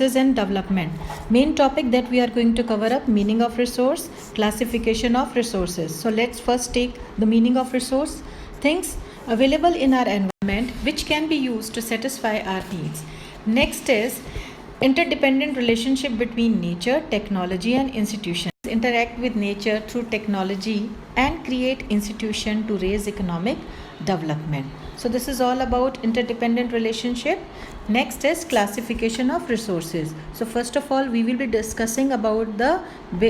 And development. Main topic that we are going to cover up: meaning of resource, classification of resources. So let's first take the meaning of resource. Things available in our environment which can be used to satisfy our needs. Next is interdependent relationship between nature, technology and institutions. Interact with nature through technology and create institution to raise economic development. So this is all about interdependent relationship. Next is classification of resources. So first of all, we will be discussing about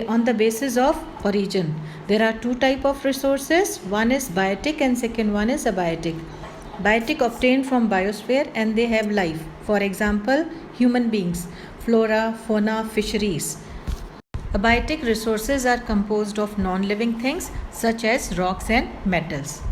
on the basis of origin. There are two type of resources. One is biotic and second one is abiotic. Biotic obtained from biosphere and they have life. For example, human beings, flora, fauna, fisheries. Abiotic resources are composed of non-living things such as rocks and metals.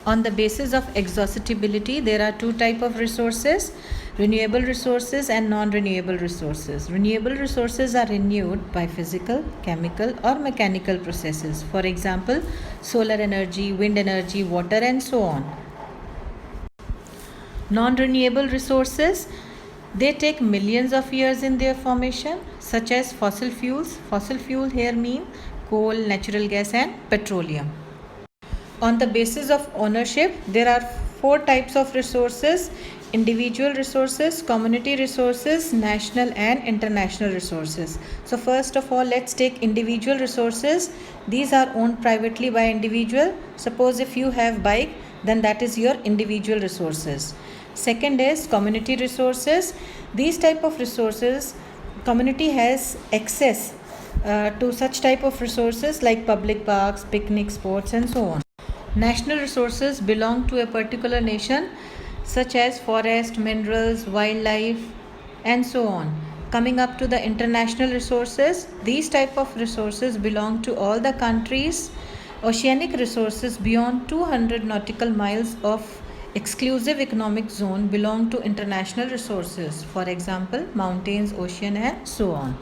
On the basis of exhaustibility, there are two types of resources: renewable resources and non-renewable resources. Renewable resources are renewed by physical, chemical or mechanical processes. For example, solar energy, wind energy, water and so on. Non-renewable resources, they take millions of years in their formation, such as fossil fuels. Fossil fuel here mean coal, natural gas and petroleum. On the basis of ownership, there are four types of resources: individual resources, community resources, national and international resources. So first of all, let's take individual resources. These are owned privately by individual. Suppose if you have bike, then that is your individual resources. Second is community resources. These type of resources, community has access to such type of resources like public parks, picnic spots and so on. National resources belong to a particular nation, such as forest, minerals, wildlife and so on. Coming up to the international resources, these type of resources belong to all the countries. Oceanic resources beyond 200 nautical miles of exclusive economic zone belong to international resources. For example, mountains, ocean and so on.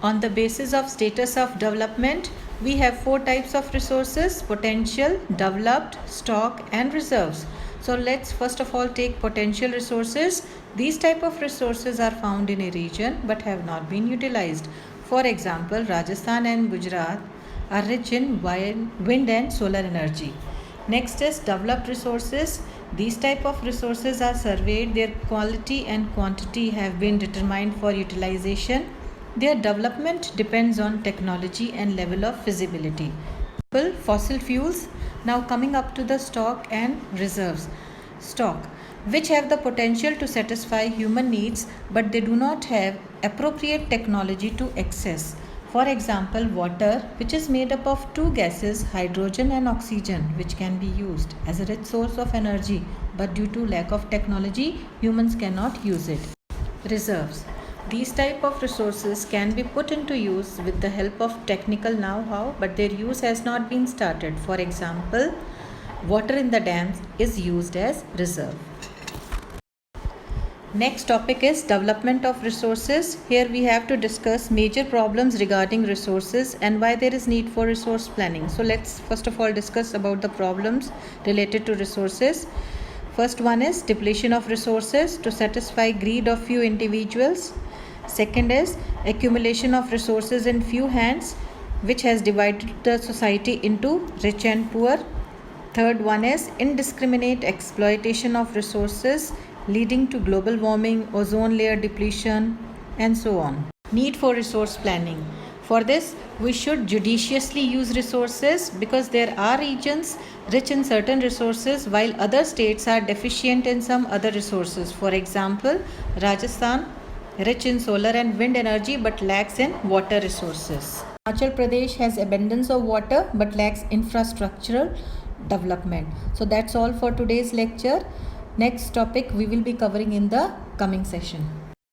On the basis of status of development, we have four types of resources: potential, developed, stock and reserves. So let's first of all take potential resources. These type of resources are found in a region but have not been utilized. For example, Rajasthan and Gujarat are rich in wind and solar energy. Next is developed resources. These type of resources are surveyed, their quality and quantity have been determined for utilization. Their development depends on technology and level of feasibility. Fossil fuels. Now coming up to the stock and reserves. Stock, which have the potential to satisfy human needs but they do not have appropriate technology to access. For example, water, which is made up of two gases, hydrogen and oxygen, which can be used as a rich source of energy, but due to lack of technology, humans cannot use it. Reserves. These type of resources can be put into use with the help of technical know-how, but their use has not been started. For example, water in the dams is used as reserve. Next topic is development of resources. Here we have to discuss major problems regarding resources and why there is need for resource planning. So let's first of all discuss about the problems related to resources. First one is depletion of resources to satisfy greed of few individuals. Second is accumulation of resources in few hands, which has divided the society into rich and poor. Third one is indiscriminate exploitation of resources, leading to global warming, ozone layer depletion and so on. Need for resource planning. For this, we should judiciously use resources because there are regions rich in certain resources while other states are deficient in some other resources. For example, Rajasthan rich in solar and wind energy but lacks in water resources. Himachal Pradesh has abundance of water but lacks infrastructural development. So that's all for today's lecture. Next topic we will be covering in the coming session.